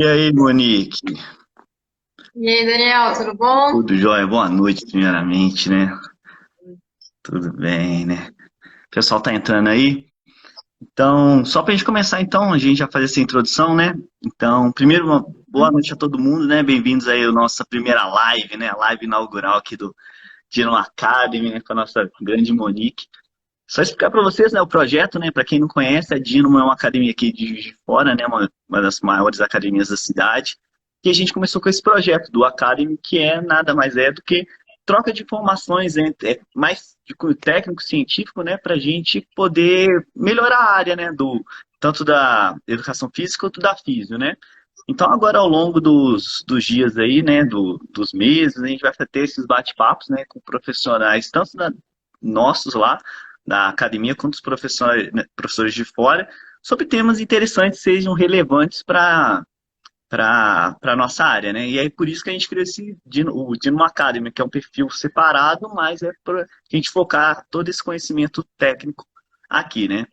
E aí, Monique? E aí, Daniel, tudo bom? Tudo jóia? Boa noite, primeiramente, né? Tudo bem, né? O pessoal tá entrando aí. Então, só pra gente começar, então, a gente já fazer essa introdução, né? Então, primeiro, uma boa noite a todo mundo, né? Bem-vindos aí à nossa primeira live, né? A live inaugural aqui do Dino Academy, né? Com a nossa grande Monique. Só explicar para vocês, né, o projeto, né? Para quem não conhece, a Dino é uma academia aqui de Juiz de Fora, né? Uma das maiores academias da cidade. E a gente começou com esse projeto do Academy, que é nada mais é do que troca de informações, mais de cunho técnico, científico, né? Para a gente poder melhorar a área, né? Tanto da educação física quanto da físio, né? Então, agora, ao longo dos dias aí, né, dos meses, a gente vai ter esses bate-papos, né, com profissionais, tanto nossos lá, da academia, quanto os professores, né, professores de fora, sobre temas interessantes, sejam relevantes para a nossa área, né? E aí, por isso que a gente criou o Dino Academy, que é um perfil separado, mas é para a gente focar todo esse conhecimento técnico aqui, né?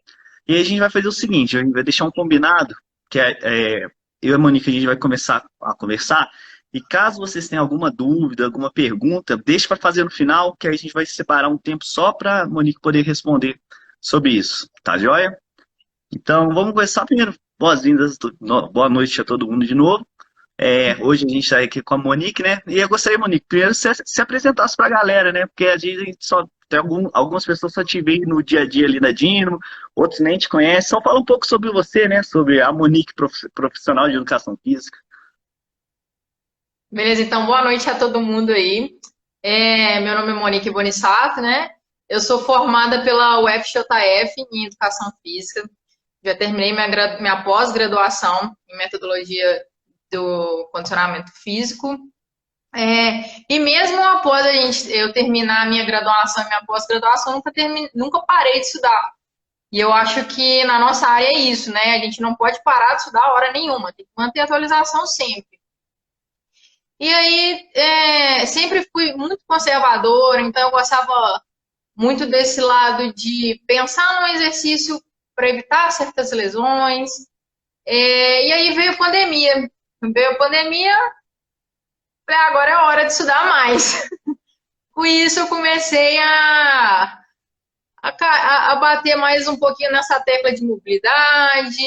E aí a gente vai fazer o seguinte, a gente vai deixar um combinado, que eu e a Monique, a gente vai começar a conversar, e caso vocês tenham alguma dúvida, alguma pergunta, deixe para fazer no final, que aí a gente vai separar um tempo só para a Monique poder responder sobre isso, tá joia? Então, vamos começar primeiro. Boas-vindas, boa noite a todo mundo de novo. Hoje a gente está aqui com a Monique, né? E eu gostaria, Monique, primeiro você se apresentasse para a galera, né? Porque às vezes a gente só tem algumas pessoas só te veem no dia a dia ali da Dynamo, outros nem te conhecem. Só fala um pouco sobre você, né? Sobre a Monique profissional de educação física. Beleza, então boa noite a todo mundo aí. Meu nome é Monique Bonissato, né? Eu sou formada pela UFJF em Educação Física. Já terminei minha pós-graduação em Metodologia do Condicionamento Físico. E mesmo após eu terminar a minha graduação e minha pós-graduação, nunca parei de estudar. E eu acho que na nossa área é isso, né? A gente não pode parar de estudar a hora nenhuma, tem que manter a atualização sempre. E aí, sempre fui muito conservadora, então eu gostava muito desse lado de pensar no exercício para evitar certas lesões. E aí veio a pandemia. Veio a pandemia, falei, agora é hora de estudar mais. Com isso, eu comecei a bater mais um pouquinho nessa tecla de mobilidade,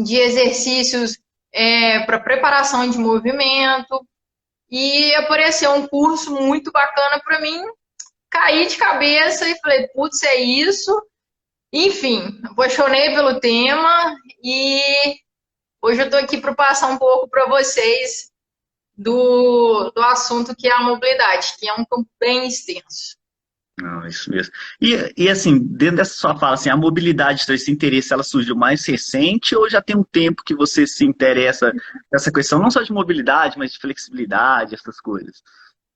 de exercícios para preparação de movimento. E apareceu um curso muito bacana para mim. Caí de cabeça e falei, putz, é isso. Enfim, apaixonei pelo tema e hoje eu estou aqui para passar um pouco para vocês do assunto que é a mobilidade, que é um campo bem extenso. Não, isso mesmo. E assim, dentro dessa sua fala, assim, a mobilidade, então, esse interesse, ela surgiu mais recente ou já tem um tempo que você se interessa nessa questão, não só de mobilidade, mas de flexibilidade, essas coisas?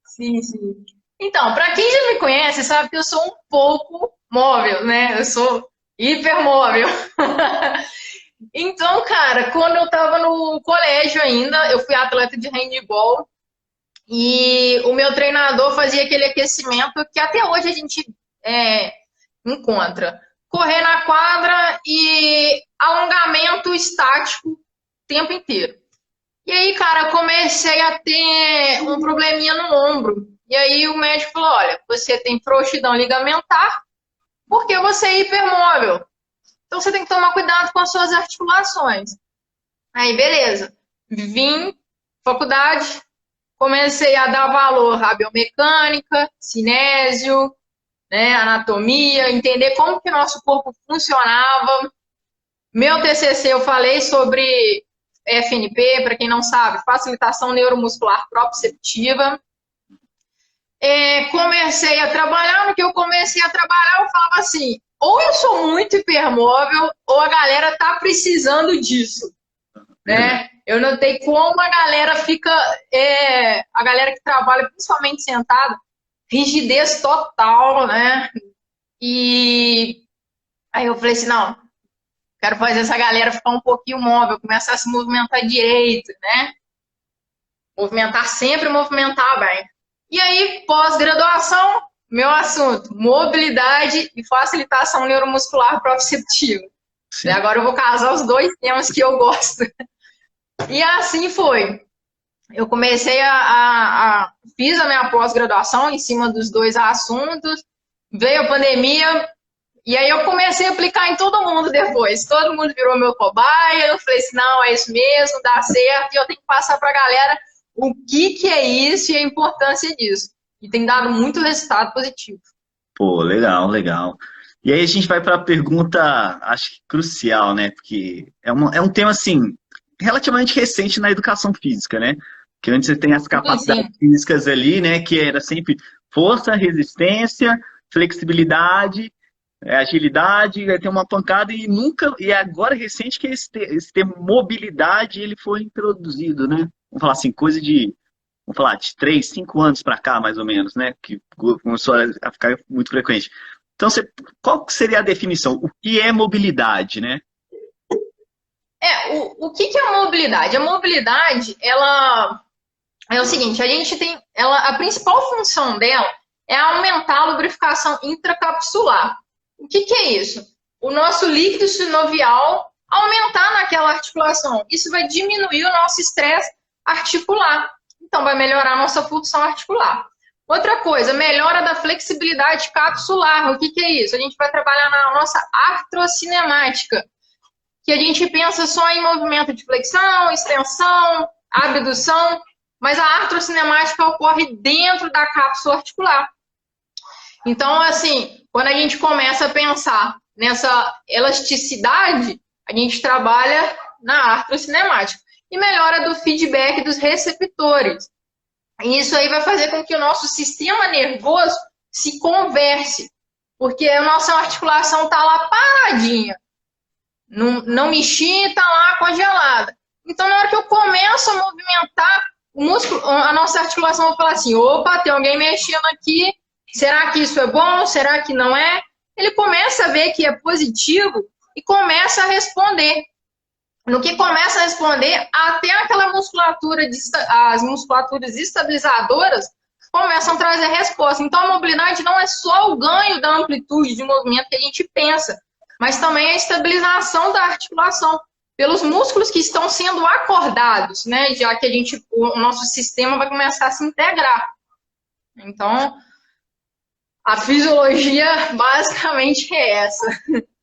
Sim, sim. Então, para quem já me conhece, sabe que eu sou um pouco móvel, né? Eu sou hipermóvel. Então, cara, quando eu tava no colégio ainda, eu fui atleta de handball e o meu treinador fazia aquele aquecimento que até hoje a gente é, encontra. Correr na quadra e alongamento estático o tempo inteiro. E aí, cara, comecei a ter um probleminha no ombro. E aí o médico falou: olha, você tem frouxidão ligamentar porque você é hipermóvel. Então você tem que tomar cuidado com as suas articulações. Aí, beleza. Vim, faculdade, comecei a dar valor à biomecânica, cinésio, né, anatomia, entender como que nosso corpo funcionava. Meu TCC eu falei sobre FNP, para quem não sabe, facilitação neuromuscular proprioceptiva. Comecei a trabalhar, no que eu comecei a trabalhar, eu falava assim, ou eu sou muito hipermóvel, ou a galera tá precisando disso, Verdade. né? Eu notei como a galera fica, a galera que trabalha principalmente sentada, rigidez total, né? E aí eu falei assim, não, quero fazer essa galera ficar um pouquinho móvel, começar a se movimentar direito, né? Movimentar sempre, movimentar bem. E aí, pós-graduação, meu assunto, mobilidade e facilitação neuromuscular proprioceptiva. E Sim. agora eu vou casar os dois temas que eu gosto. E assim foi. Eu comecei fiz a minha pós-graduação em cima dos dois assuntos, veio a pandemia, e aí eu comecei a aplicar em todo mundo depois. Todo mundo virou meu cobaia, eu falei assim, não, é isso mesmo, dá certo, e eu tenho que passar para a galera o que é isso e a importância disso. E tem dado muito resultado positivo. Pô, legal, legal. E aí a gente vai para a pergunta, acho que crucial, né? Porque é um tema, assim, relativamente recente na educação física, né? Que antes você tem as Sim, capacidades sim. físicas ali, né? Que era sempre força, resistência, flexibilidade, agilidade, vai ter uma pancada e nunca, e agora recente que esse termo mobilidade ele foi introduzido, né? Vamos falar assim, coisa de, vamos falar, de 3, 5 anos para cá, mais ou menos, né? Que começou a ficar muito frequente. Então, qual que seria a definição? O que é mobilidade, né? O que é a mobilidade? A mobilidade, ela é o seguinte, a gente tem, a principal função dela é aumentar a lubrificação intracapsular. O que é isso? O nosso líquido sinovial aumentar naquela articulação. Isso vai diminuir o nosso estresse articular. Então, vai melhorar a nossa função articular. Outra coisa, melhora da flexibilidade capsular. O que é isso? A gente vai trabalhar na nossa artrocinemática, que a gente pensa só em movimento de flexão, extensão, abdução, mas a artrocinemática ocorre dentro da cápsula articular. Então, assim, quando a gente começa a pensar nessa elasticidade, a gente trabalha na artrocinemática e melhora do feedback dos receptores. E isso aí vai fazer com que o nosso sistema nervoso se converse, porque a nossa articulação está lá paradinha, não mexi, está lá congelada. Então, na hora que eu começo a movimentar o músculo, a nossa articulação vai falar assim, opa, tem alguém mexendo aqui, será que isso é bom? Será que não é? Ele começa a ver que é positivo e começa a responder. No que começa a responder, até aquela musculatura, as musculaturas estabilizadoras começam a trazer resposta. Então, a mobilidade não é só o ganho da amplitude de movimento que a gente pensa, mas também a estabilização da articulação pelos músculos que estão sendo acordados, né? Já que o nosso sistema vai começar a se integrar. Então, a fisiologia basicamente é essa.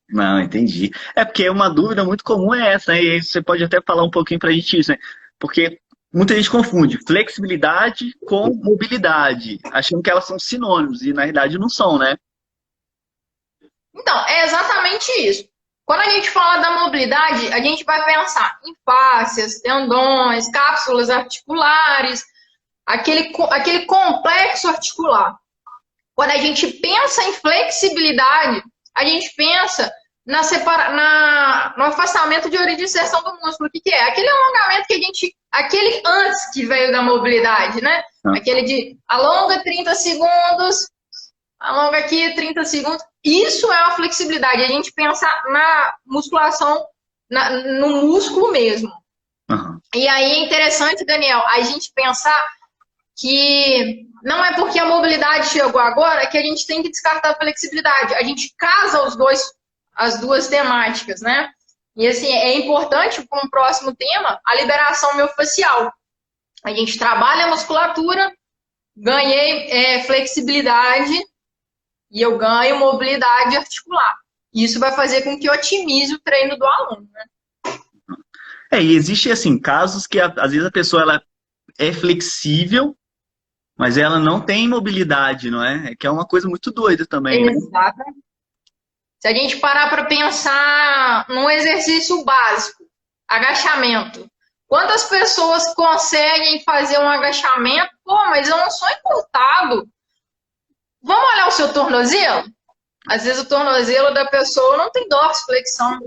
Não, entendi. É porque uma dúvida muito comum é essa, né? E aí você pode até falar um pouquinho para a gente isso, né? Porque muita gente confunde flexibilidade com mobilidade, achando que elas são sinônimos, e na verdade não são, né? Então, é exatamente isso. Quando a gente fala da mobilidade, a gente vai pensar em fáscias, tendões, cápsulas articulares, aquele complexo articular. Quando a gente pensa em flexibilidade, a gente pensa no afastamento de origem e inserção do músculo. O que é? Aquele alongamento aquele antes que veio da mobilidade, né? Ah. Aquele de alonga 30 segundos, alonga aqui 30 segundos. Isso é uma flexibilidade. A gente pensa na musculação, no músculo mesmo. Uhum. E aí é interessante, Daniel, a gente pensar que não é porque a mobilidade chegou agora que a gente tem que descartar a flexibilidade. A gente casa as duas temáticas, né? E assim, é importante para um próximo tema a liberação miofascial. A gente trabalha a musculatura, ganhei flexibilidade e eu ganho mobilidade articular. Isso vai fazer com que eu otimize o treino do aluno, né? E existe assim casos que às vezes a pessoa ela é flexível, mas ela não tem mobilidade, não é? É que é uma coisa muito doida também, né? Exato. Se a gente parar para pensar num exercício básico, agachamento. Quantas pessoas conseguem fazer um agachamento? Pô, mas eu não sou encurtado. Vamos olhar o seu tornozelo? Às vezes o tornozelo da pessoa não tem dorsiflexão.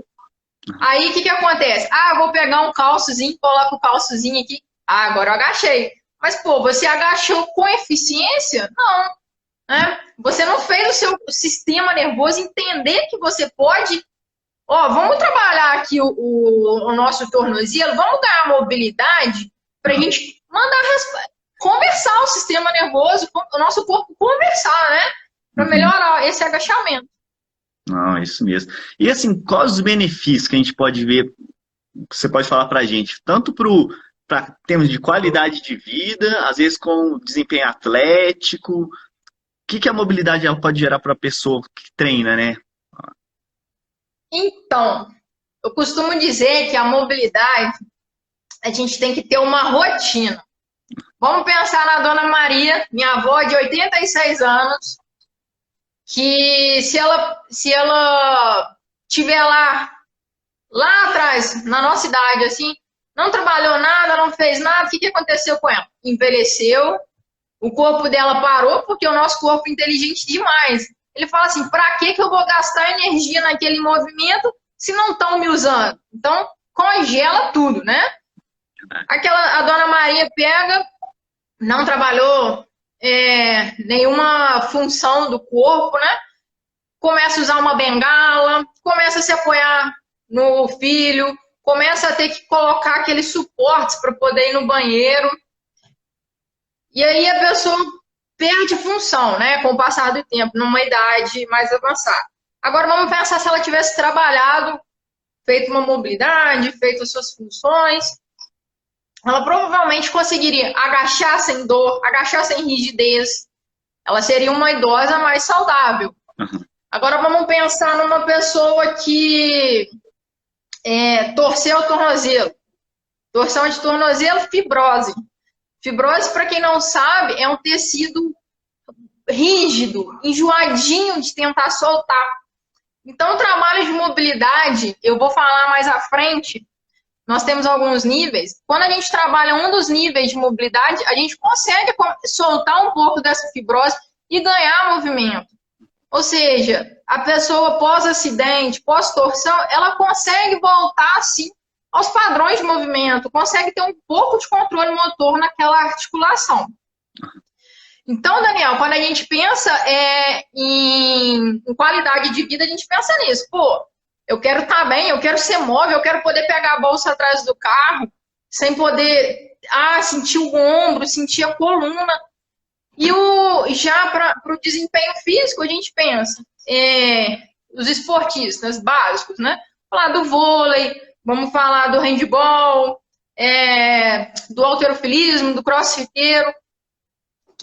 Aí o que acontece? Ah, eu vou pegar um calçozinho, coloco o calçozinho aqui. Ah, agora eu agachei. Mas, pô, você agachou com eficiência? Não. Né? Você não fez o seu sistema nervoso entender que você pode. Ó, vamos trabalhar aqui o nosso tornozelo, vamos ganhar mobilidade para a gente mandar conversar o sistema nervoso, o nosso corpo conversar, né? Para melhorar esse agachamento. Não, é isso mesmo. E assim, quais os benefícios que a gente pode ver você pode falar para a gente, tanto para termos de qualidade de vida, às vezes com desempenho atlético, o que a mobilidade ela pode gerar para a pessoa que treina, né? Então, eu costumo dizer que a mobilidade, a gente tem que ter uma rotina. Vamos pensar na Dona Maria, minha avó de 86 anos, que se ela tiver lá atrás, na nossa idade, assim, não trabalhou nada, não fez nada, o que aconteceu com ela? Envelheceu, o corpo dela parou, porque o nosso corpo é inteligente demais. Ele fala assim, para que eu vou gastar energia naquele movimento se não estão me usando? Então, congela tudo, né? A Dona Maria pega, não trabalhou nenhuma função do corpo, né? Começa a usar uma bengala, começa a se apoiar no filho, começa a ter que colocar aqueles suportes para poder ir no banheiro. E aí a pessoa perde função, né? Com o passar do tempo, numa idade mais avançada. Agora vamos pensar se ela tivesse trabalhado, feito uma mobilidade, feito as suas funções. Ela provavelmente conseguiria agachar sem dor, agachar sem rigidez. Ela seria uma idosa mais saudável. Agora vamos pensar numa pessoa que torceu o tornozelo. Torção de tornozelo, fibrose. Fibrose, para quem não sabe, é um tecido rígido, enjoadinho de tentar soltar. Então, o trabalho de mobilidade, eu vou falar mais à frente, nós temos alguns níveis. Quando a gente trabalha um dos níveis de mobilidade, a gente consegue soltar um pouco dessa fibrose e ganhar movimento. Ou seja, a pessoa pós-acidente, pós-torção, ela consegue voltar, sim, aos padrões de movimento, consegue ter um pouco de controle motor naquela articulação. Então, Daniel, quando a gente pensa em qualidade de vida, a gente pensa nisso. Pô, eu quero estar bem, eu quero ser móvel, eu quero poder pegar a bolsa atrás do carro, sem poder sentir o ombro, sentir a coluna. E já para o desempenho físico, a gente pensa os esportistas básicos, né? Falar do vôlei, vamos falar do handball, do halterofilismo, do crossfiteiro.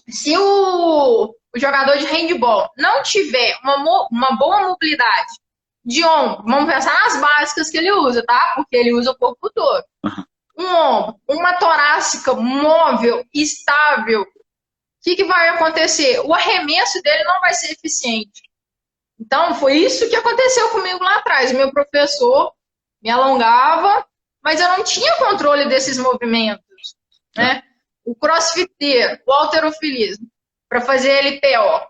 Se o jogador de handball não tiver uma boa mobilidade de ombro, vamos pensar nas básicas que ele usa, tá? Porque ele usa o corpo todo. Um ombro, uma torácica móvel, estável, o que vai acontecer? O arremesso dele não vai ser eficiente. Então, foi isso que aconteceu comigo lá atrás. Meu professor me alongava, mas eu não tinha controle desses movimentos, né? O crossfiteiro, o halterofilismo, para fazer LPO.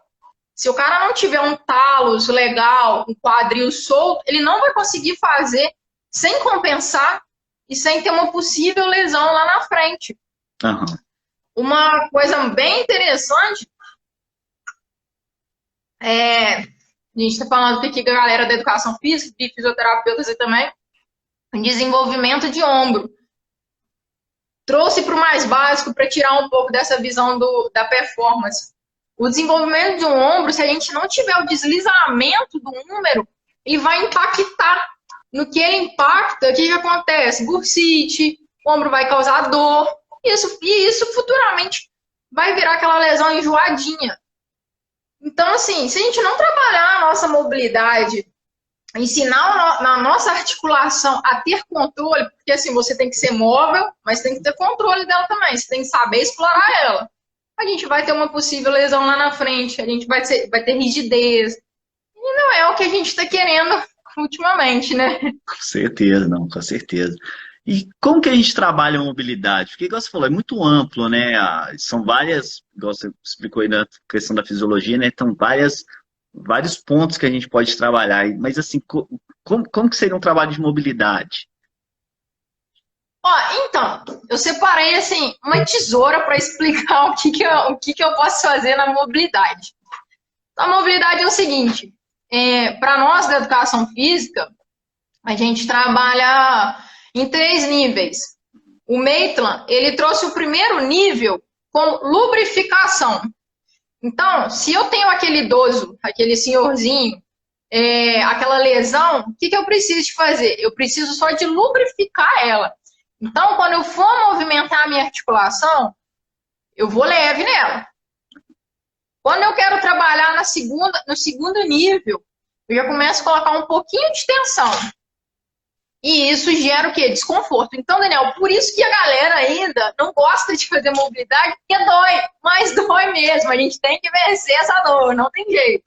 Se o cara não tiver um talos legal, um quadril solto, ele não vai conseguir fazer sem compensar e sem ter uma possível lesão lá na frente. Uhum. Uma coisa bem interessante a gente está falando aqui com a galera da educação física, de fisioterapeutas e também, desenvolvimento de ombro. Trouxe para o mais básico para tirar um pouco dessa visão da performance. O desenvolvimento de um ombro, se a gente não tiver o deslizamento do húmero, ele vai impactar. No que ele impacta, o que acontece? Bursite, o ombro vai causar dor, e isso futuramente vai virar aquela lesão enjoadinha. Então, assim, se a gente não trabalhar a nossa mobilidade, ensinar na nossa articulação a ter controle, porque assim, você tem que ser móvel, mas tem que ter controle dela também, você tem que saber explorar ela. A gente vai ter uma possível lesão lá na frente, a gente vai ter rigidez. E não é o que a gente está querendo ultimamente, né? Com certeza, não, com certeza. E como que a gente trabalha a mobilidade? Porque, igual você falou, é muito amplo, né? São várias, igual você explicou aí na questão da fisiologia, né? Então, vários pontos que a gente pode trabalhar. Mas, assim, como que seria um trabalho de mobilidade? Então, eu separei, assim, uma tesoura para explicar o que eu posso fazer na mobilidade. A mobilidade é o seguinte, para nós da educação física, a gente trabalha em 3 níveis. O Maitland, ele trouxe o primeiro nível com lubrificação. Então, se eu tenho aquele idoso, aquele senhorzinho, aquela lesão, o que eu preciso de fazer? Eu preciso só de lubrificar ela. Então, quando eu for movimentar a minha articulação, eu vou leve nela. Quando eu quero trabalhar no segundo nível, eu já começo a colocar um pouquinho de tensão. E isso gera o quê? Desconforto. Então, Daniel, por isso que a galera ainda não gosta de fazer mobilidade, porque dói, mas dói mesmo. A gente tem que vencer essa dor, não tem jeito.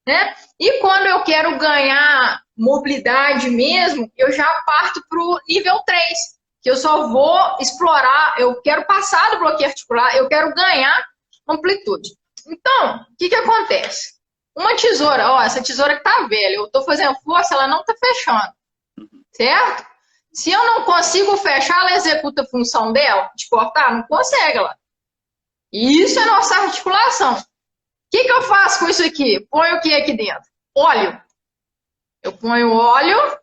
Né? E quando eu quero ganhar mobilidade mesmo, eu já parto para o nível 3, que eu só vou explorar, eu quero passar do bloqueio articular, eu quero ganhar amplitude. Então, o que acontece? Uma tesoura, ó, essa tesoura que tá velha, eu tô fazendo força, ela não tá fechando, certo? Se eu não consigo fechar, ela executa a função dela, de cortar? Não consegue ela. Isso é nossa articulação. O que eu faço com isso aqui? Ponho o que aqui dentro? Óleo. Eu ponho óleo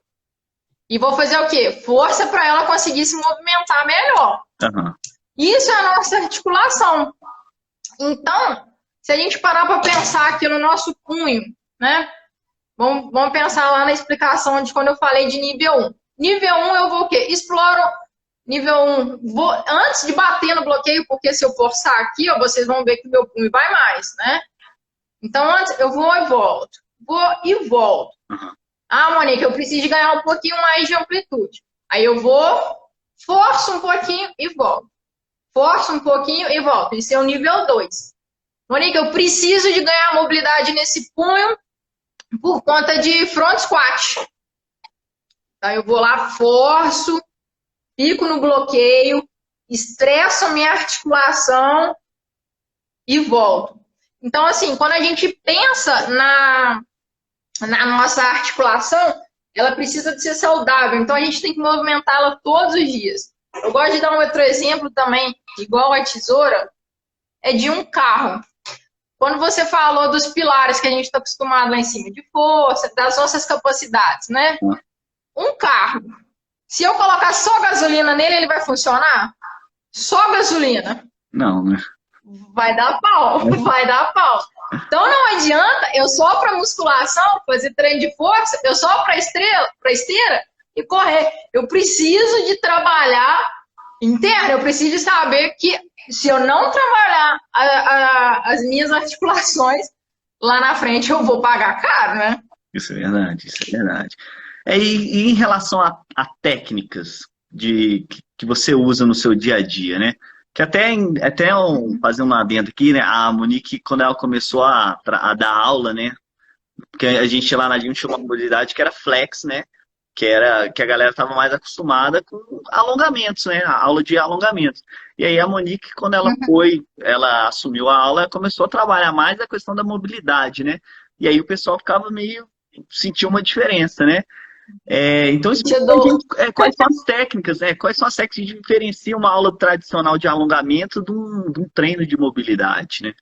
e vou fazer o quê? Força para ela conseguir se movimentar melhor. Uhum. Isso é a nossa articulação. Então, se a gente parar para pensar aqui no nosso punho, né? Vamos pensar lá na explicação de quando eu falei de nível 1. Nível 1 eu vou o quê? Exploro nível 1. Antes de bater no bloqueio, porque se eu forçar aqui, ó, vocês vão ver que o meu punho vai mais, né? Então, antes eu vou e volto. Vou e volto. Uhum. Ah, Monique, eu preciso ganhar um pouquinho mais de amplitude. Aí eu vou, forço um pouquinho e volto. Forço um pouquinho e volto. Isso é o nível 2. Monique, eu preciso de ganhar mobilidade nesse punho por conta de front squat. Aí eu vou lá, forço, fico no bloqueio, estresso a minha articulação e volto. Então, assim, quando a gente pensa na nossa articulação, ela precisa de ser saudável. Então, a gente tem que movimentá-la todos os dias. Eu gosto de dar um outro exemplo também, igual a tesoura, é de um carro. Quando você falou dos pilares que a gente está acostumado lá em cima, de força, das nossas capacidades, né? Um carro, se eu colocar só gasolina nele, ele vai funcionar? Só gasolina? Não, né? Vai dar pau, vai dar pau. Então não adianta eu só para musculação, fazer treino de força, eu só para esteira e correr. Eu preciso de trabalhar interno, eu preciso de saber que se eu não trabalhar as minhas articulações, lá na frente eu vou pagar caro, né? Isso é verdade, isso é verdade. E em relação a técnicas que você usa no seu dia a dia, né? Que fazer um adendo aqui, né? A Monique, quando ela começou a dar aula, né? Porque a gente lá na Gym tinha uma modalidade que era flex, né? Que a galera estava mais acostumada com alongamentos, né? A aula de alongamentos. E aí a Monique, quando ela assumiu a aula, ela começou a trabalhar mais a questão da mobilidade, né? E aí o pessoal sentia uma diferença, né? Então, quais são as técnicas, né? Quais são as técnicas que diferenciam uma aula tradicional de alongamento de um treino de mobilidade, né?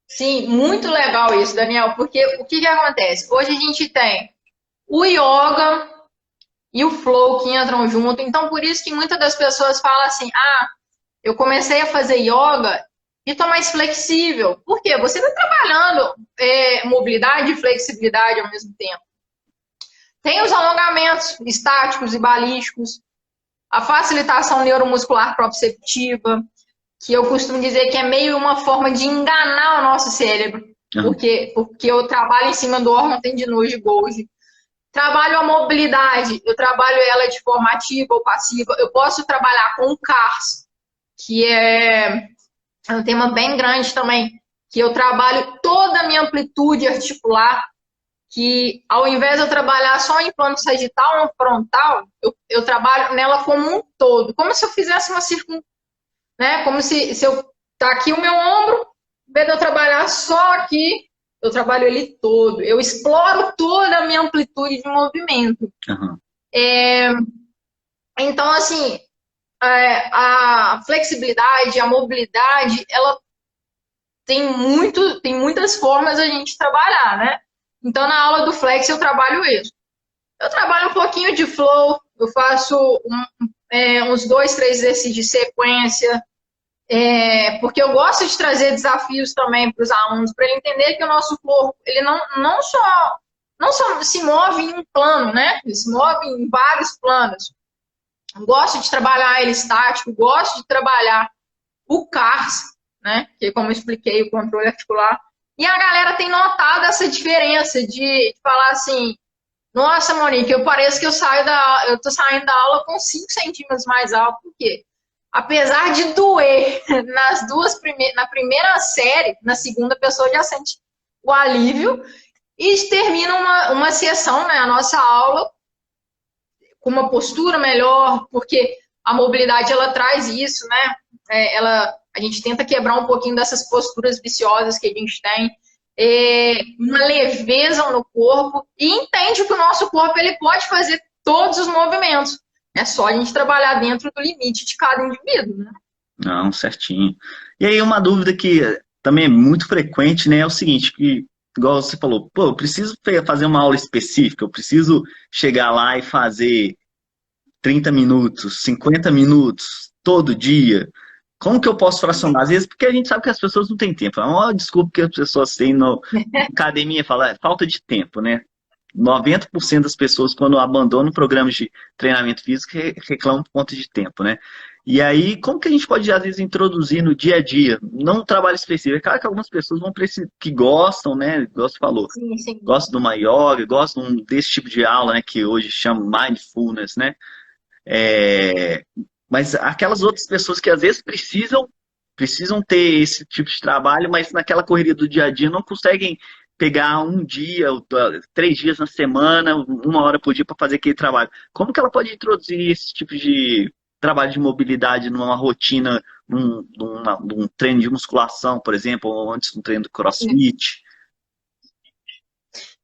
Sim, muito legal isso, Daniel, porque o que acontece? Hoje a gente tem o yoga e o flow que entram junto, então por isso que muitas das pessoas falam assim, eu comecei a fazer yoga e tô mais flexível. Por quê? Você está trabalhando mobilidade e flexibilidade ao mesmo tempo. Tem os alongamentos estáticos e balísticos, a facilitação neuromuscular proprioceptiva, que eu costumo dizer que é meio uma forma de enganar o nosso cérebro, porque eu trabalho em cima do órgão tendinoso de Golgi. Trabalho a mobilidade, eu trabalho ela de forma ativa ou passiva. Eu posso trabalhar com o CARS, que é um tema bem grande também, que eu trabalho toda a minha amplitude articular, que ao invés de eu trabalhar só em plano sagital ou frontal, eu trabalho nela como um todo, como se eu fizesse uma né? Como se eu tá aqui o meu ombro, em vez de eu trabalhar só aqui, eu trabalho ele todo. Eu exploro toda a minha amplitude de movimento. Uhum. Então, assim, a flexibilidade, a mobilidade, ela tem muitas formas a gente trabalhar, né? Então, na aula do Flex, eu trabalho isso. Eu trabalho um pouquinho de flow, eu faço uns 2, 3 exercícios de sequência, Porque eu gosto de trazer desafios também para os alunos, para ele entender que o nosso corpo, ele não só se move em um plano, né? Ele se move em vários planos. Eu gosto de trabalhar ele estático, gosto de trabalhar o CARS, né? Que, como eu expliquei, o controle articular. E a galera tem notado essa diferença de falar assim, nossa, Monique, eu pareço que eu tô saindo da aula com 5 centímetros mais alto. Por quê? Apesar de doer na primeira série, na segunda a pessoa já sente o alívio e termina uma sessão, né, a nossa aula, com uma postura melhor, porque a mobilidade ela traz isso, né? A gente tenta quebrar um pouquinho dessas posturas viciosas que a gente tem, uma leveza no corpo e entende que o nosso corpo ele pode fazer todos os movimentos. É só a gente trabalhar dentro do limite de cada indivíduo, né? Não, certinho. E aí uma dúvida que também é muito frequente, né, é o seguinte, que, igual você falou, pô, eu preciso fazer uma aula específica, eu preciso chegar lá e fazer 30 minutos, 50 minutos, todo dia. Como que eu posso fracionar? Às vezes, porque a gente sabe que as pessoas não têm tempo. É uma desculpa que as pessoas têm na academia, fala, é falta de tempo, né? 90% das pessoas, quando abandonam programas de treinamento físico, reclamam por conta de tempo, né? E aí, como que a gente pode, às vezes, introduzir no dia a dia, não um trabalho específico? É claro que algumas pessoas vão precisar, que gostam, né? Igual você falou, Sim, sim. gostam de uma yoga, gostam desse tipo de aula, né? Que hoje chama mindfulness, né? Mas aquelas outras pessoas que às vezes precisam ter esse tipo de trabalho, mas naquela correria do dia a dia não conseguem pegar um dia, 3 dias na semana, 1 hora por dia para fazer aquele trabalho. Como que ela pode introduzir esse tipo de trabalho de mobilidade numa rotina, num treino de musculação, por exemplo, ou antes de um treino do CrossFit?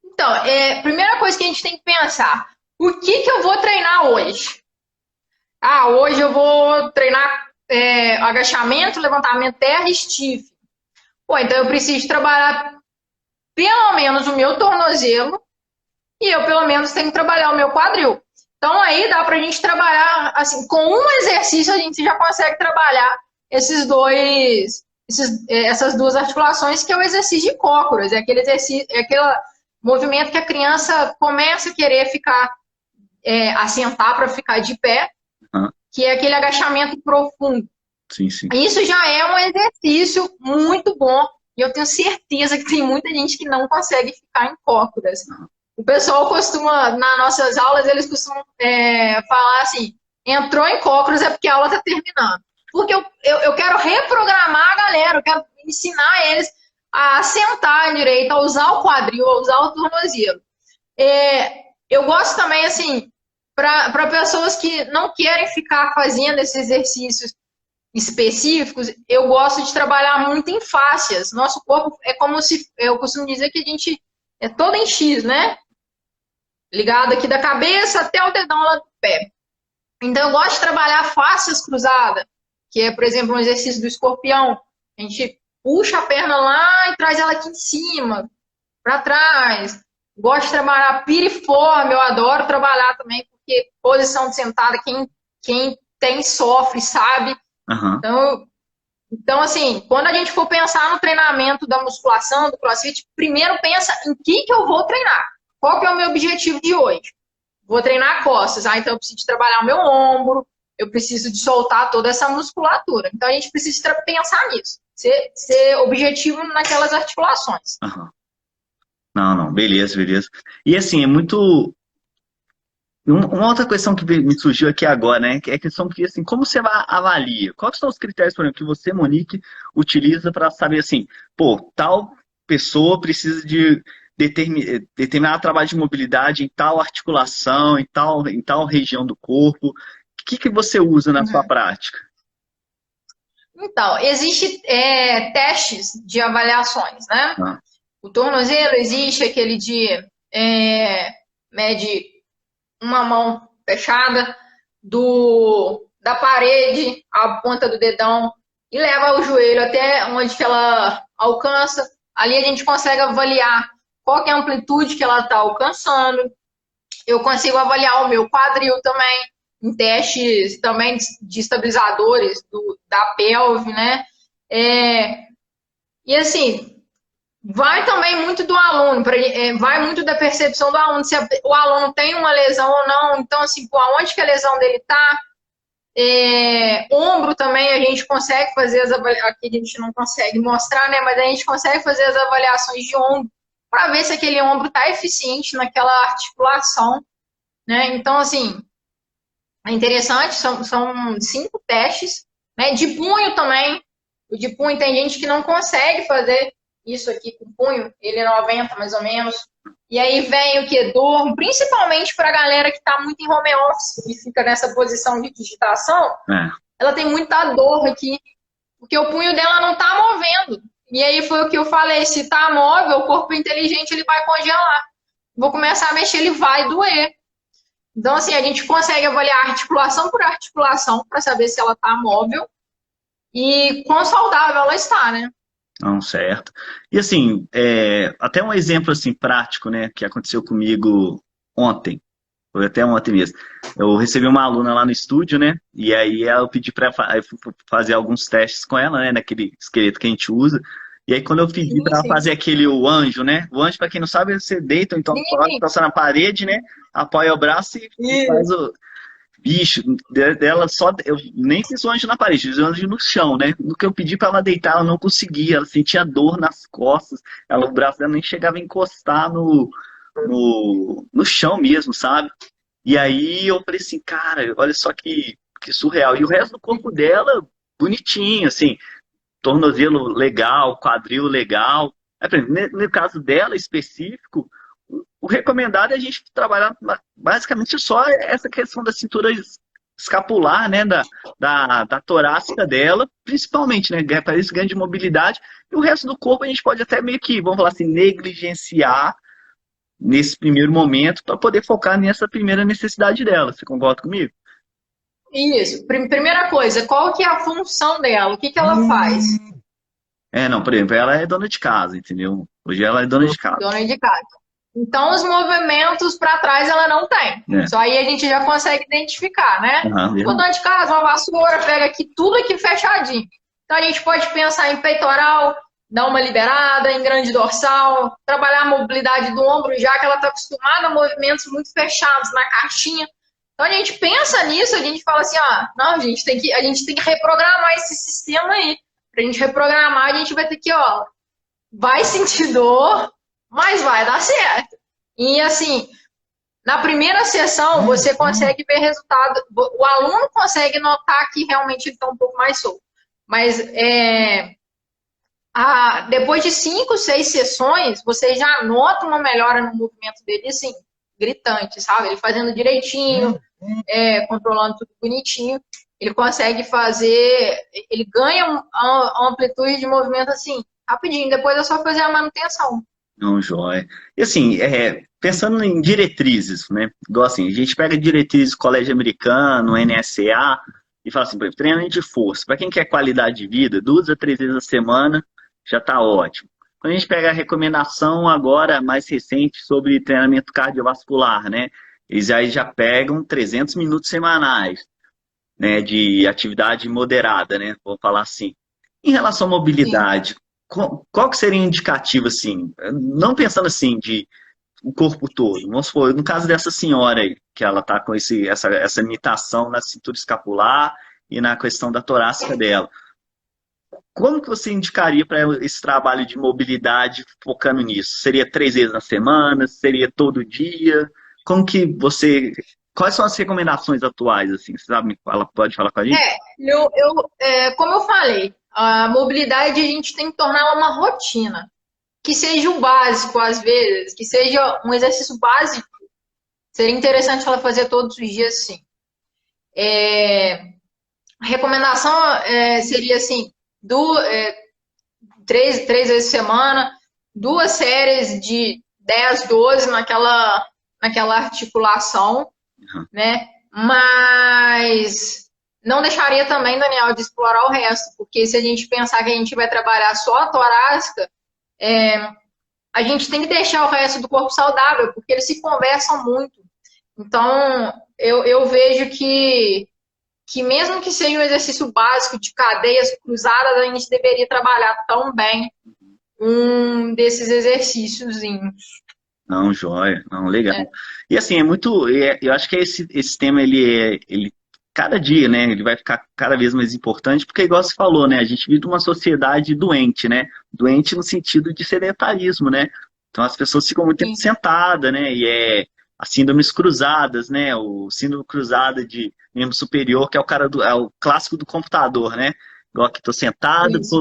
Então, primeira coisa que a gente tem que pensar, o que eu vou treinar hoje? Hoje eu vou treinar agachamento, levantamento terra e stiff. Então eu preciso trabalhar pelo menos o meu tornozelo e eu pelo menos tenho que trabalhar o meu quadril. Então aí dá pra gente trabalhar, assim, com um exercício a gente já consegue trabalhar essas duas articulações, que é o exercício de cócoras, aquele exercício, aquele movimento que a criança começa a querer ficar, assentar para ficar de pé, que é aquele agachamento profundo. Sim, sim. Isso já é um exercício muito bom e eu tenho certeza que tem muita gente que não consegue ficar em cócoras. O pessoal costuma, nas nossas aulas, eles costumam falar assim, entrou em cócoras é porque a aula está terminando. Porque eu quero reprogramar a galera, eu quero ensinar eles a sentar direito, a usar o quadril, a usar o tornozelo. Eu gosto também, assim, para pessoas que não querem ficar fazendo esses exercícios específicos, eu gosto de trabalhar muito em fáscias. Nosso corpo é como se, eu costumo dizer que a gente é todo em X, né? Ligado aqui da cabeça até o dedão lá do pé. Então eu gosto de trabalhar fáscias cruzadas, que é, por exemplo, um exercício do escorpião. A gente puxa a perna lá e traz ela aqui em cima, para trás. Gosto de trabalhar piriforme, eu adoro trabalhar também, porque posição de sentada, quem tem sofre, sabe? Uhum. Então, assim, quando a gente for pensar no treinamento da musculação, do CrossFit, primeiro pensa em que eu vou treinar. Qual que é o meu objetivo de hoje? Vou treinar costas. Então eu preciso de trabalhar o meu ombro, eu preciso de soltar toda essa musculatura. Então a gente precisa pensar nisso. Ser objetivo naquelas articulações. Uhum. Não, beleza, beleza. E assim, é muito. Uma outra questão que me surgiu aqui agora, né? É a questão que, assim, como você avalia? Quais são os critérios, por exemplo, que você, Monique, utiliza para saber, assim, pô, tal pessoa precisa de determinar trabalho de mobilidade em tal articulação, em tal região do corpo. O que você usa na sua prática? Então, existem testes de avaliações, né? O tornozelo existe aquele de mede uma mão fechada da parede à ponta do dedão e leva o joelho até onde que ela alcança. Ali a gente consegue avaliar qual que é a amplitude que ela está alcançando. Eu consigo avaliar o meu quadril também. em testes também de estabilizadores da pelve, né? E assim, vai também muito do aluno, vai muito da percepção do aluno, se o aluno tem uma lesão ou não. Então, assim, aonde que a lesão dele está? Ombro também a gente consegue fazer aqui a gente não consegue mostrar, né? Mas a gente consegue fazer as avaliações de ombro para ver se aquele ombro está eficiente naquela articulação, né? Então, assim, é interessante, são 5 testes, né? De punho também. O de punho tem gente que não consegue fazer isso aqui com punho, ele é 90 mais ou menos. E aí vem o que? Dor, principalmente para a galera que está muito em home office e fica nessa posição de digitação, ela tem muita dor aqui, porque o punho dela não está movendo. E aí foi o que eu falei, se está móvel, o corpo inteligente ele vai congelar. Vou começar a mexer, ele vai doer. Então, assim, a gente consegue avaliar articulação por articulação para saber se ela está móvel e quão saudável ela está, né? Não, certo. E assim, até um exemplo assim prático, né, que aconteceu comigo ontem, foi até ontem mesmo. Eu recebi uma aluna lá no estúdio, né, e aí eu pedi para fazer alguns testes com ela, né, naquele esqueleto que a gente usa. E aí quando eu pedi para ela fazer o anjo, né, o anjo, para quem não sabe, você deita, ou então coloca na parede, né, apoia o braço e faz o bicho, dela só. Eu nem fiz o anjo na parede, fiz o anjo no chão, né? No que eu pedi pra ela deitar, ela não conseguia, ela sentia dor nas costas, o braço dela nem chegava a encostar no chão mesmo, sabe? E aí eu falei assim, cara, olha só que surreal. E o resto do corpo dela, bonitinho, assim, tornozelo legal, quadril legal. No caso dela específico, o recomendado é a gente trabalhar basicamente só essa questão da cintura escapular, né, da torácica dela, principalmente, né, para esse ganho de mobilidade, e o resto do corpo a gente pode até meio que, vamos falar assim, negligenciar nesse primeiro momento para poder focar nessa primeira necessidade dela. Você concorda comigo? Isso. Primeira coisa, qual que é a função dela? O que ela faz? Não, por exemplo, ela é dona de casa, entendeu? Hoje ela é dona de casa. Dona de casa. Então, os movimentos para trás ela não tem. Só aí a gente já consegue identificar, né? O dona de casa, uma vassoura, pega aqui tudo aqui fechadinho. Então, a gente pode pensar em peitoral, dar uma liberada, em grande dorsal, trabalhar a mobilidade do ombro, já que ela está acostumada a movimentos muito fechados na caixinha. Então, a gente pensa nisso, a gente fala assim, não, a gente tem que reprogramar esse sistema aí. Para a gente reprogramar, a gente vai ter que, vai sentir dor, mas vai dar certo. E assim, na primeira sessão, você consegue ver resultado. O aluno consegue notar que realmente ele está um pouco mais solto. Mas depois de 5, 6 sessões, você já nota uma melhora no movimento dele, assim, gritante, sabe? Ele fazendo direitinho, controlando tudo bonitinho. Ele consegue fazer, ele ganha uma amplitude de movimento assim, rapidinho. Depois é só fazer a manutenção. Não, joia. E assim, pensando em diretrizes, né? Igual assim, a gente pega diretrizes do colégio americano, NSA, e fala assim, por exemplo, treinamento de força. Para quem quer qualidade de vida, 2 a 3 vezes a semana, já está ótimo. Quando a gente pega a recomendação agora, mais recente, sobre treinamento cardiovascular, né? Eles já pegam 300 minutos semanais, né, de atividade moderada, né? Vou falar assim. Em relação à mobilidade, qual que seria um indicativo, assim, não pensando assim, de o corpo todo, vamos supor, no caso dessa senhora aí, que ela está com essa limitação na cintura escapular e na questão da torácica dela, como que você indicaria para esse trabalho de mobilidade focando nisso? Seria 3 vezes na semana? Seria todo dia? Como que você... Quais são as recomendações atuais, assim? Você sabe, pode falar com a gente? Como eu falei, a mobilidade a gente tem que torná-la uma rotina. Que seja o básico, às vezes, que seja um exercício básico. Seria interessante ela fazer todos os dias, sim. A recomendação seria, assim, 3 vezes por semana, 2 séries de 10, 12 naquela articulação, né? Mas não deixaria também, Daniel, de explorar o resto, porque se a gente pensar que a gente vai trabalhar só a torácica, a gente tem que deixar o resto do corpo saudável, porque eles se conversam muito. Então, eu vejo que mesmo que seja um exercício básico de cadeias cruzadas, a gente deveria trabalhar também um desses exercícios. Não, joia, não, legal. Né? E assim, eu acho que esse tema, cada dia, né, ele vai ficar cada vez mais importante, porque igual você falou, né, a gente vive numa sociedade doente, né, doente no sentido de sedentarismo, né, então as pessoas ficam muito tempo Sim, sentadas, né, e as síndromes cruzadas, né, o síndrome cruzada de membro superior, que é é o clássico do computador, né, igual aqui tô sentado, isso.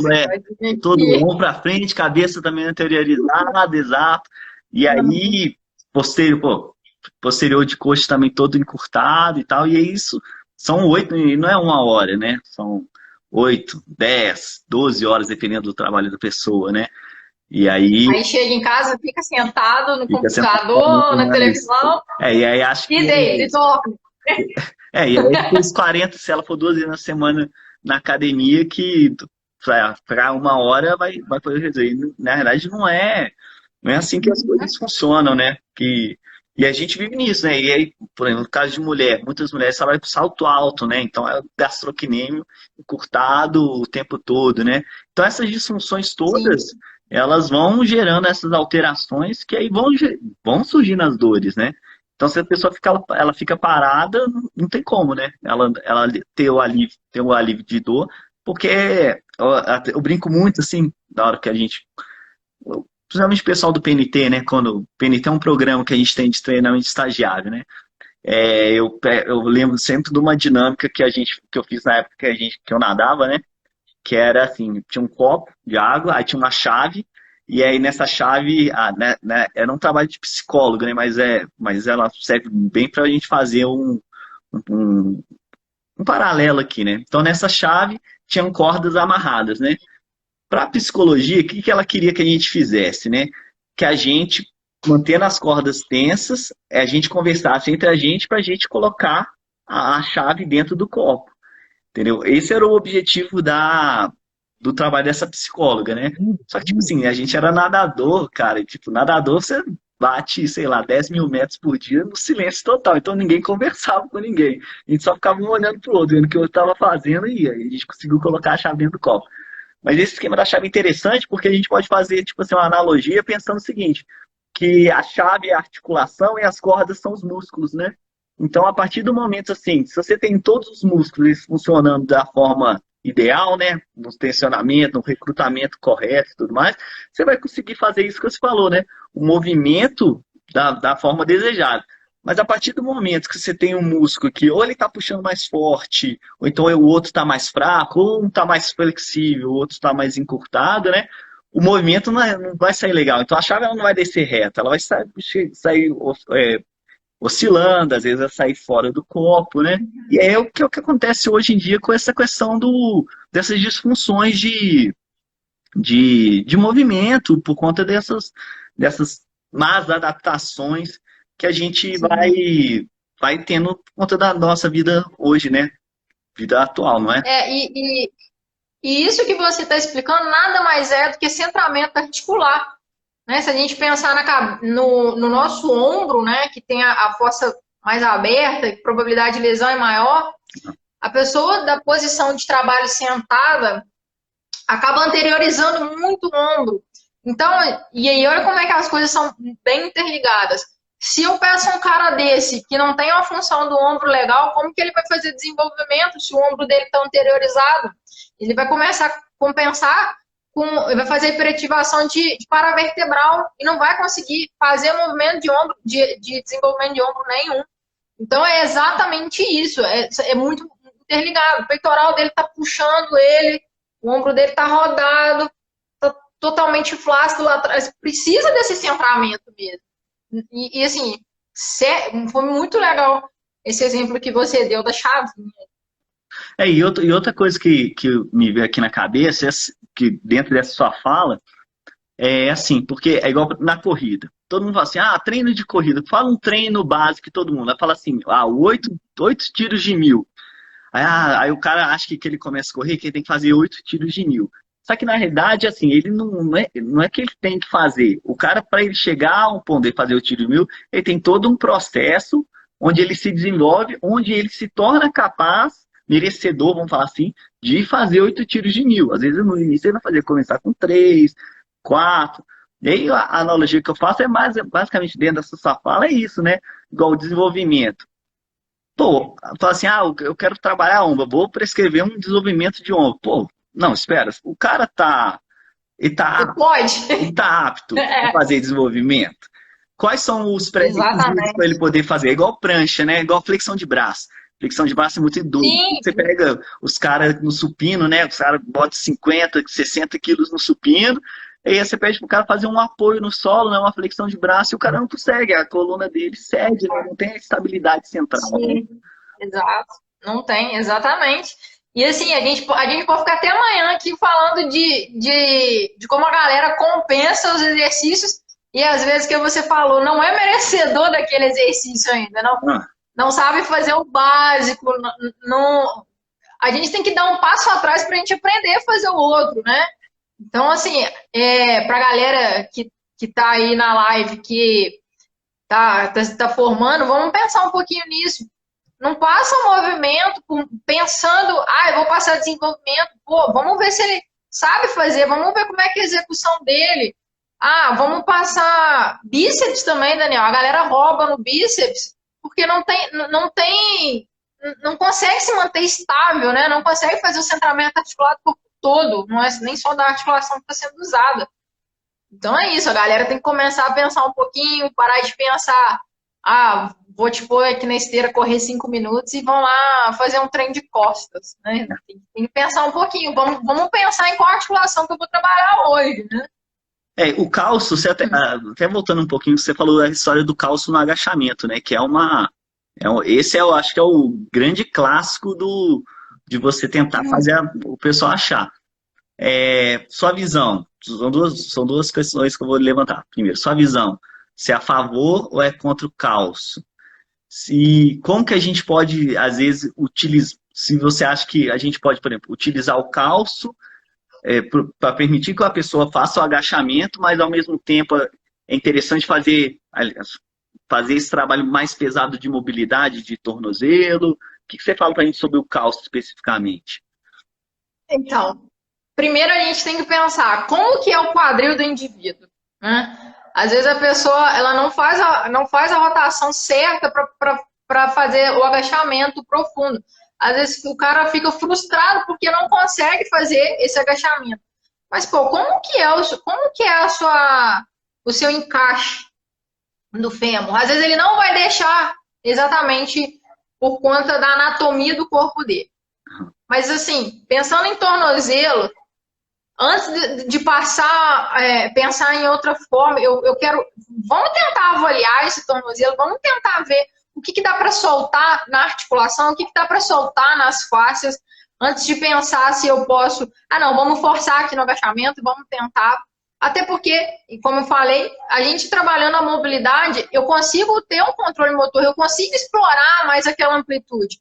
todo o ombro para frente, cabeça também anteriorizada, exato, e aí, posterior de coxa também todo encurtado e tal, e é isso. São 8, e não é 1 hora, né? São 8, 10, 12 horas, dependendo do trabalho da pessoa, né? E aí Aí chega em casa, fica sentado no fica sentado. computador, na televisão, E aí acho e deita, e que. dorme. E aí depois 40, se ela for 2 vezes na semana na academia, que para 1 hora vai poder resolver. Na verdade, não é assim que as coisas funcionam, né? E a gente vive nisso, né? E aí, por exemplo, no caso de mulher, muitas mulheres só vai pro salto alto, né? Então é o gastrocnêmio encurtado o tempo todo, né? Então essas disfunções Sim, todas, elas vão gerando essas alterações que aí vão surgindo as dores, né? Então se a pessoa ela fica parada, não tem como, né? Ela ter o alívio de dor, porque eu brinco muito assim, na hora que a gente principalmente o pessoal do PNT, né? Quando o PNT é um programa que a gente tem de treinamento de estagiário, né? Eu lembro sempre de uma dinâmica que eu fiz na época que eu nadava, né? Que era assim, tinha um copo de água, aí tinha uma chave, e aí nessa chave, era um trabalho de psicólogo, né? Mas ela serve bem para a gente fazer um, um paralelo aqui, né? Então nessa chave tinham cordas amarradas, né? Para a psicologia, o que que ela queria que a gente fizesse, né? Que a gente, mantendo as cordas tensas, a gente conversasse entre a gente para a gente colocar a chave dentro do copo, entendeu? Esse era o objetivo do trabalho dessa psicóloga, né? Só que, tipo assim, a gente era nadador, cara, e, tipo, nadador você bate, sei lá, 10 mil metros por dia no silêncio total, então ninguém conversava com ninguém. A gente só ficava um olhando pro outro, vendo o que eu estava fazendo e aí a gente conseguiu colocar a chave dentro do copo. Mas esse esquema da chave é interessante porque a gente pode fazer tipo assim, uma analogia pensando o seguinte, que a chave é a articulação e as cordas são os músculos, né? Então, a partir do momento assim, se você tem todos os músculos funcionando da forma ideal, né? No tensionamento, no recrutamento correto e tudo mais, você vai conseguir fazer isso que você falou, né? O movimento da forma desejada. Mas a partir do momento que você tem um músculo que ou ele está puxando mais forte, ou então o outro está mais fraco, ou um está mais flexível, o outro está mais encurtado, né? O movimento não vai sair legal. Então a chave ela não vai descer reta, ela vai sair oscilando, às vezes vai sair fora do copo, né? E é o que acontece hoje em dia com essa questão dessas disfunções de movimento por conta dessas más adaptações que a gente sim. vai tendo por conta da nossa vida hoje, né? Vida atual, não é? E isso que você está explicando nada mais é do que centramento articular. Né? Se a gente pensar no nosso ombro, né, que tem a fossa mais aberta, que a probabilidade de lesão é maior, a pessoa da posição de trabalho sentada acaba anteriorizando muito o ombro. Então, e aí olha como é que as coisas são bem interligadas. Se eu peço um cara desse que não tem uma função do ombro legal, como que ele vai fazer desenvolvimento se o ombro dele está anteriorizado? Ele vai começar a compensar ele vai fazer hiperativação de paravertebral e não vai conseguir fazer movimento de ombro, de desenvolvimento de ombro nenhum. Então é exatamente isso, é muito interligado. O peitoral dele está puxando ele, o ombro dele está rodado, está totalmente flácido lá atrás. Precisa desse centramento mesmo. E assim, foi muito legal esse exemplo que você deu da chavinha. E outra coisa que me veio aqui na cabeça, que dentro dessa sua fala, é assim, porque é igual na corrida. Todo mundo fala assim, treino de corrida. Fala um treino básico que todo mundo. Vai falar assim, 8 tiros de 1.000. Aí o cara acha que ele começa a correr, que ele tem que fazer 8 tiros de 1.000. Só que na realidade, assim, ele não é que ele tem que fazer. O cara, para ele chegar a um ponto de fazer o tiro de 1.000, ele tem todo um processo onde ele se desenvolve, onde ele se torna capaz, merecedor, vamos falar assim, de fazer 8 tiros de 1.000. Às vezes no início ele vai fazer começar com 3, 4. E aí a analogia que eu faço é mais, basicamente dentro dessa sua fala, é isso, né? Igual o desenvolvimento. Pô, fala assim, eu quero trabalhar a ombro, vou prescrever um desenvolvimento de ombro. Pô, não, espera, o cara ele tá Você apto, pode? ele tá apto a É, fazer desenvolvimento. Quais são os pré-requisitos para ele exatamente. poder fazer? É igual prancha, né? É igual flexão de braço. Flexão de braço é muito doido. Você Sim, pega os caras no supino, né? Os caras botam 50, 60 quilos no supino, e aí você pede pro cara fazer um apoio no solo, né? Uma flexão de braço, e o cara não consegue. A coluna dele cede, né? Não tem a estabilidade central, né? sim, exato. Não tem, exatamente. E assim, a gente pode ficar até amanhã aqui falando de como a galera compensa os exercícios e às vezes que você falou, não é merecedor daquele exercício ainda, não, Ah, não sabe fazer o básico, não, a gente tem que dar um passo atrás para a gente aprender a fazer o outro, né? Então, assim, para a galera que tá aí na live, que tá formando, vamos pensar um pouquinho nisso. Não passa o movimento pensando, eu vou passar desenvolvimento, pô, vamos ver se ele sabe fazer, vamos ver como é que é a execução dele. Vamos passar bíceps também, Daniel. A galera rouba no bíceps porque não consegue se manter estável, né? Não consegue fazer o centramento articulado por todo, não é nem só da articulação que está sendo usada. Então é isso, a galera tem que começar a pensar um pouquinho, parar de pensar, vou te pôr aqui na esteira, correr 5 minutos e vão lá fazer um treino de costas, né? Tem que pensar um pouquinho, vamos pensar em qual articulação que eu vou trabalhar hoje, né? o calço, você até voltando um pouquinho, você falou da história do calço no agachamento, né? Que é uma. Esse eu acho que é o grande clássico de você tentar fazer o pessoal achar. Sua visão, são duas questões que eu vou levantar. Primeiro, sua visão, se é a favor ou é contra o calço? Como que a gente pode, às vezes, utilizar, se você acha que a gente pode, por exemplo, utilizar o calço para permitir que a pessoa faça o agachamento, mas ao mesmo tempo é interessante fazer esse trabalho mais pesado de mobilidade, de tornozelo. O que você fala para a gente sobre o calço especificamente? Então, primeiro a gente tem que pensar como que é o quadril do indivíduo, né? Às vezes a pessoa ela não faz a rotação certa para fazer o agachamento profundo. Às vezes o cara fica frustrado porque não consegue fazer esse agachamento. Mas, pô, como que é o seu encaixe no fêmur? Às vezes ele não vai deixar exatamente por conta da anatomia do corpo dele. Mas, assim, pensando em tornozelo, antes de passar, pensar em outra forma, eu quero. Vamos tentar avaliar esse tornozelo, vamos tentar ver o que dá para soltar na articulação, o que dá para soltar nas fáscias, antes de pensar se eu posso. Não, vamos forçar aqui no agachamento, vamos tentar. Até porque, como eu falei, a gente trabalhando a mobilidade, eu consigo ter um controle motor, eu consigo explorar mais aquela amplitude.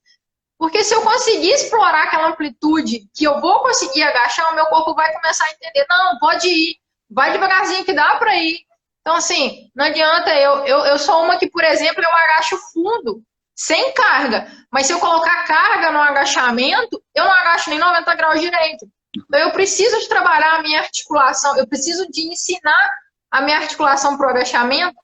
Porque se eu conseguir explorar aquela amplitude que eu vou conseguir agachar, o meu corpo vai começar a entender, não, pode ir, vai devagarzinho que dá para ir. Então, assim, não adianta, eu sou uma que, por exemplo, eu agacho fundo, sem carga. Mas se eu colocar carga no agachamento, eu não agacho nem 90 graus direito. Então, eu preciso de trabalhar a minha articulação, eu preciso de ensinar a minha articulação para o agachamento,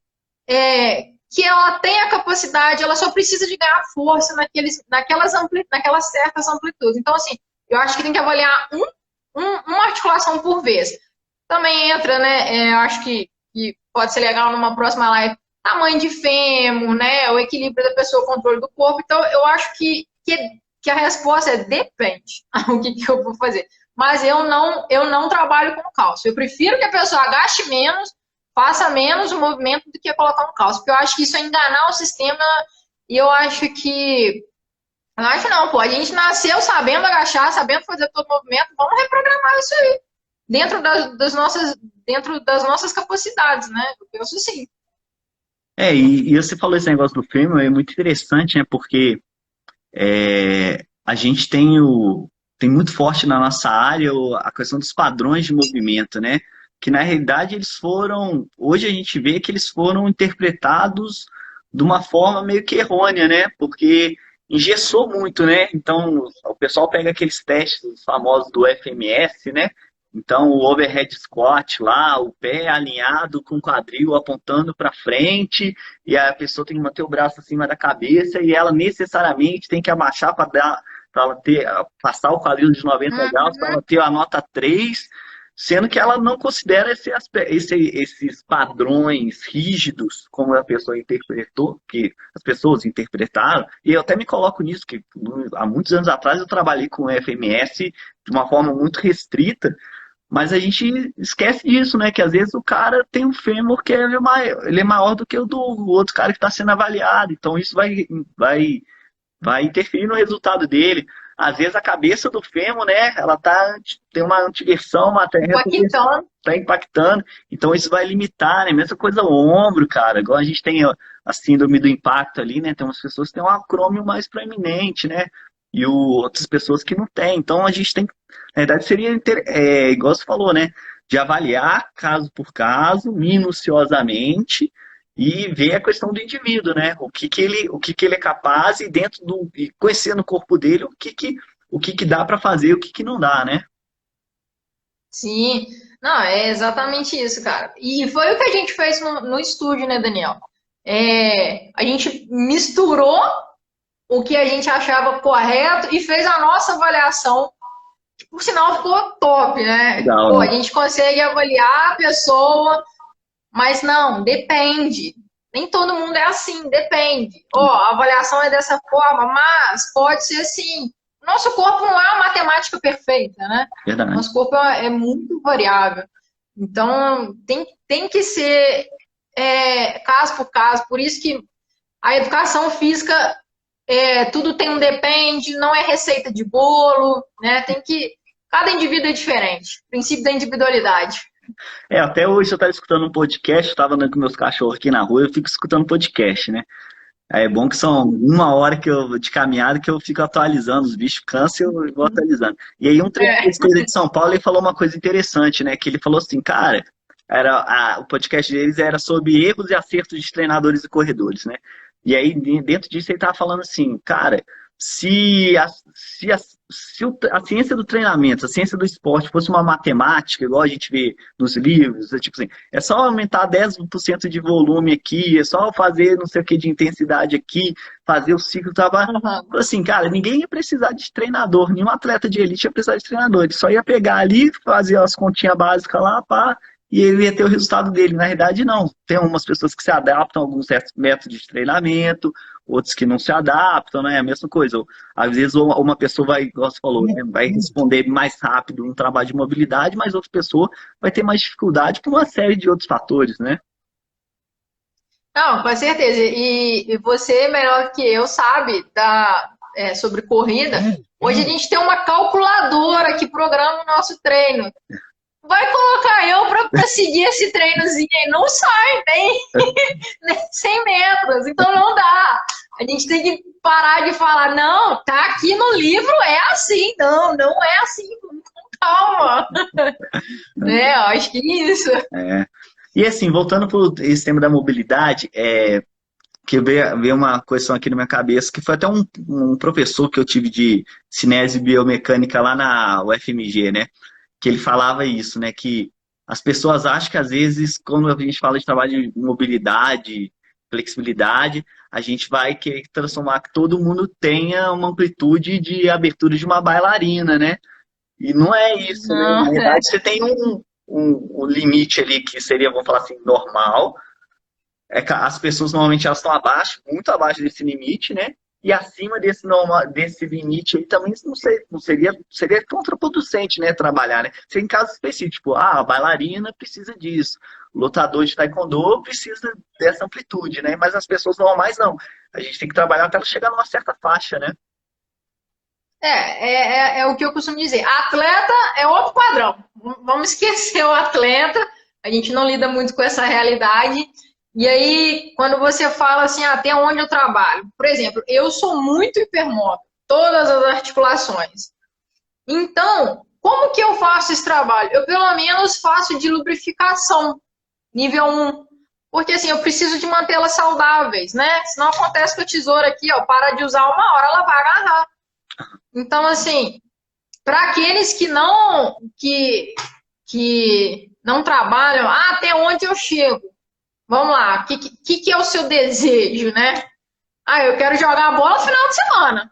que ela tem a capacidade, ela só precisa de ganhar força naquelas certas amplitudes. Então, assim, eu acho que tem que avaliar uma articulação por vez. Também entra, né? Eu acho que pode ser legal numa próxima live, tamanho de fêmur, né? O equilíbrio da pessoa, o controle do corpo. Então, eu acho que a resposta é depende o que eu vou fazer. Mas eu não trabalho com cálcio. Eu prefiro que a pessoa agache menos, faça menos o movimento do que colocar um calço. Porque eu acho que isso é enganar o sistema e eu acho que. Eu acho não, pô. A gente nasceu sabendo agachar, sabendo fazer todo o movimento. Vamos reprogramar isso aí. Dentro das nossas capacidades, né? Eu penso sim. E você falou esse negócio do fêmur, é muito interessante, né? Porque a gente tem muito forte na nossa área a questão dos padrões de movimento, né? Que na realidade hoje a gente vê que eles foram interpretados de uma forma meio que errônea, né? Porque engessou muito, né? Então, o pessoal pega aqueles testes famosos do FMS, né? Então, o overhead squat lá, o pé alinhado com o quadril apontando para frente, e a pessoa tem que manter o braço acima da cabeça, e ela necessariamente tem que abaixar para dar, para ela ter, passar o quadril de 90 graus, para ela ter a nota 3, sendo que ela não considera esses padrões rígidos, como a pessoa interpretou, que as pessoas interpretaram, e eu até me coloco nisso, que há muitos anos atrás eu trabalhei com o FMS de uma forma muito restrita, mas a gente esquece disso, né? Que às vezes o cara tem um fêmur que ele é maior do que o do outro cara que está sendo avaliado. Então isso vai interferir no resultado dele. Às vezes a cabeça do fêmur, né? Ela tem uma antiversão, uma Impactando. tá impactando. Então isso vai limitar, né? Mesma coisa o ombro, cara. Igual a gente tem a síndrome do impacto ali, né? Tem umas pessoas que têm um acrômio mais proeminente, né? E outras pessoas que não têm. Então a gente tem, na verdade, seria igual você falou, né? De avaliar caso por caso, minuciosamente, e ver a questão do indivíduo, né? O que ele é capaz e e conhecendo o corpo dele, o que dá para fazer, o que não dá, né? Sim, não, é exatamente isso, cara. E foi o que a gente fez no estúdio, né, Daniel? A gente misturou o que a gente achava correto e fez a nossa avaliação. Por sinal, ficou top, né? Legal, Pô, a né? gente consegue avaliar a pessoa, mas não, depende. Nem todo mundo é assim, depende. Ó, a avaliação é dessa forma, mas pode ser assim. Nosso corpo não é uma matemática perfeita, né? Verdade. Nosso corpo é muito variável. Então, tem que ser caso por caso. Por isso que a educação física, tudo tem um depende, não é receita de bolo, né? Cada indivíduo é diferente. Princípio da individualidade. Até hoje eu estava escutando um podcast, eu estava andando com meus cachorros aqui na rua, eu fico escutando podcast, né? Aí é bom que são uma hora de caminhada que eu fico atualizando, os bichos cansam e eu vou atualizando. E aí um treinador É. de corrida de São Paulo, ele falou uma coisa interessante, né? Que ele falou assim, cara, o podcast deles era sobre erros e acertos de treinadores e corredores, né? E aí dentro disso ele estava falando assim, cara, se a, se a, se a ciência do treinamento, a ciência do esporte fosse uma matemática, igual a gente vê nos livros, tipo assim, é só aumentar 10% de volume aqui, é só fazer não sei o que de intensidade aqui, fazer o ciclo do trabalho. Uhum. Assim, cara, ninguém ia precisar de treinador, nenhum atleta de elite ia precisar de treinador, ele só ia pegar ali, fazer as continhas básicas lá, pá, e ele ia ter o resultado dele. Na verdade, não. Tem algumas pessoas que se adaptam a alguns certos métodos de treinamento, outros que não se adaptam, né? É a mesma coisa. Às vezes uma pessoa vai, igual você falou, né? Vai responder mais rápido no trabalho de mobilidade, mas outra pessoa vai ter mais dificuldade por uma série de outros fatores, né? Não, com certeza. E você, melhor que eu, sabe sobre corrida. Hoje a gente tem uma calculadora que programa o nosso treino. Vai colocar eu para seguir esse treinozinho aí. Não sai, nem 100 metros. Então não dá. A gente tem que parar de falar, não, tá aqui no livro, é assim. Não, não é assim. Calma. Eu acho que é isso. É. E assim, voltando para esse tema da mobilidade, que veio uma questão aqui na minha cabeça, que foi até um professor que eu tive de cinese biomecânica lá na UFMG, né? Que ele falava isso, né? Que as pessoas acham que às vezes, quando a gente fala de trabalho de mobilidade, flexibilidade, a gente vai querer transformar que todo mundo tenha uma amplitude de abertura de uma bailarina, né? E não é isso, né? Na Não. verdade, você tem um limite ali que seria, vamos falar assim, normal. Que as pessoas normalmente elas estão abaixo, muito abaixo desse limite, né? E acima desse limite aí também não seria contraproducente, né? Trabalhar, né? Seria em casos específicos, tipo, a bailarina precisa disso, o lutador de taekwondo precisa dessa amplitude, né? Mas as pessoas normais não. A gente tem que trabalhar até ela chegar numa certa faixa, né? É o que eu costumo dizer. Atleta é outro padrão. Vamos esquecer o atleta. A gente não lida muito com essa realidade. E aí, quando você fala assim, até onde eu trabalho? Por exemplo, eu sou muito hipermóvel, todas as articulações. Então, como que eu faço esse trabalho? Eu, pelo menos, faço de lubrificação, nível 1. porque assim, eu preciso de mantê-las saudáveis, né? Senão acontece com a tesoura aqui, ó, para de usar uma hora, ela vai agarrar. Então, assim, para aqueles que não trabalham, até onde eu chego? Vamos lá, o que é o seu desejo, né? Eu quero jogar a bola no final de semana.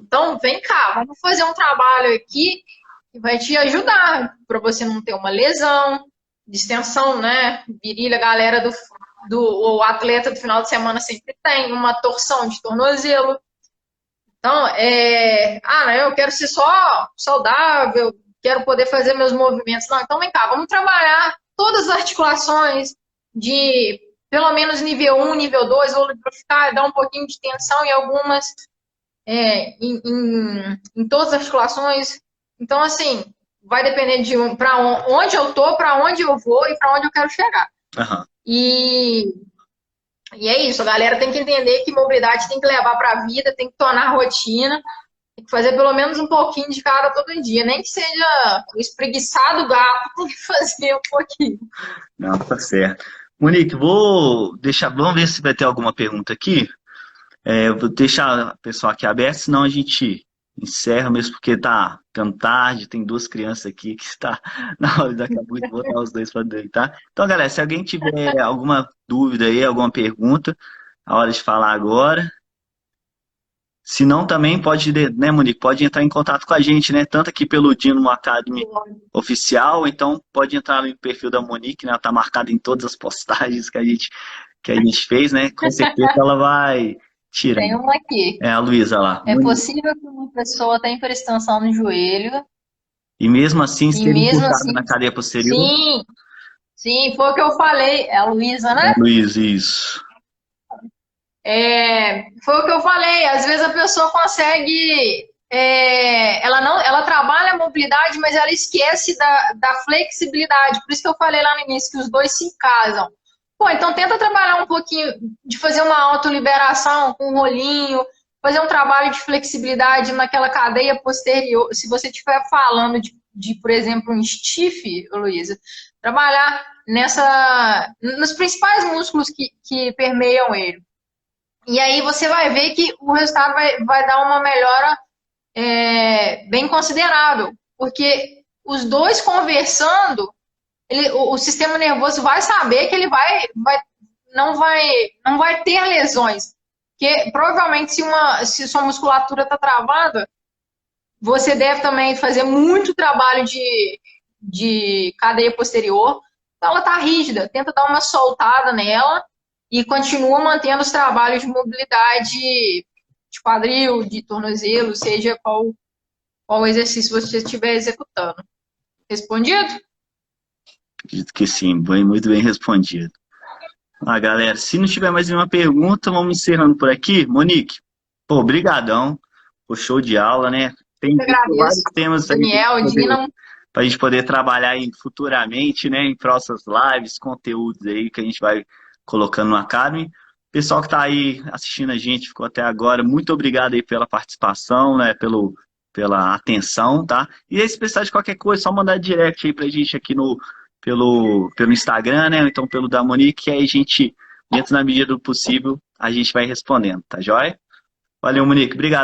Então, vem cá, vamos fazer um trabalho aqui que vai te ajudar para você não ter uma lesão, distensão, né? Virilha, a galera o atleta do final de semana sempre tem uma torção de tornozelo. Então, eu quero ser só saudável, quero poder fazer meus movimentos. Não, então vem cá, vamos trabalhar todas as articulações de pelo menos nível 1, nível 2, vou lubrificar, dar um pouquinho de tensão em algumas, em todas as articulações. Então, assim, vai depender de para onde eu tô, para onde eu vou e para onde eu quero chegar. Aham. E é isso, a galera tem que entender que mobilidade tem que levar para a vida, tem que tornar rotina, tem que fazer pelo menos um pouquinho de cada todo dia, nem que seja o espreguiçado gato, tem que fazer um pouquinho. Não, tá certo. Monique, vamos ver se vai ter alguma pergunta aqui. Vou deixar o pessoal aqui aberto, senão a gente encerra mesmo, porque tá ficando tarde, tem duas crianças aqui que está na hora, daqui a pouco eu vou botar os dois para deitar. Então, galera, se alguém tiver alguma dúvida aí, alguma pergunta, a hora de falar agora. Se não, também pode, né, Monique, pode entrar em contato com a gente, né? Tanto aqui pelo Dynamo Academy oficial, então pode entrar no perfil da Monique, né? Ela tá marcada em todas as postagens que a gente fez, né? Com certeza ela vai tirar. Tem uma aqui. É a Luísa lá. É possível que uma pessoa tenha hiperextensão no joelho E mesmo assim ser mesmo encurtado assim, na cadeia posterior? Sim, foi o que eu falei. É a Luísa, né? Luísa, isso. Foi o que eu falei. Às vezes a pessoa consegue. Ela trabalha a mobilidade, mas ela esquece da flexibilidade. Por isso que eu falei lá no início que os dois se casam. Pô, então tenta trabalhar um pouquinho de fazer uma autoliberação com um rolinho, fazer um trabalho de flexibilidade naquela cadeia posterior. Se você estiver falando por exemplo, um stiff, Luísa, trabalhar nos principais músculos que permeiam ele. E aí você vai ver que o resultado vai dar uma melhora bem considerável, porque os dois conversando, o sistema nervoso vai saber que ele não vai ter lesões. Porque provavelmente se sua musculatura está travada, você deve também fazer muito trabalho de cadeia posterior. Então ela está rígida, tenta dar uma soltada nela e continua mantendo os trabalhos de mobilidade de quadril, de tornozelo, seja qual exercício você estiver executando. Respondido? Acredito que sim, muito bem respondido. Galera, se não tiver mais nenhuma pergunta, vamos encerrando por aqui. Monique, pô, brigadão, pô, show de aula, né? Tem vários temas Daniel, Dynamo, para a gente poder trabalhar aí futuramente, né, em próximas lives, conteúdos aí que a gente vai colocando no Academy. Pessoal que está aí assistindo a gente, ficou até agora, muito obrigado aí pela participação, né, pela atenção, tá? E aí, se precisar de qualquer coisa, só mandar direct aí pra gente aqui pelo Instagram, né, ou então pelo da Monique, que aí a gente, dentro da medida do possível, a gente vai respondendo, tá joia? Valeu, Monique, obrigado.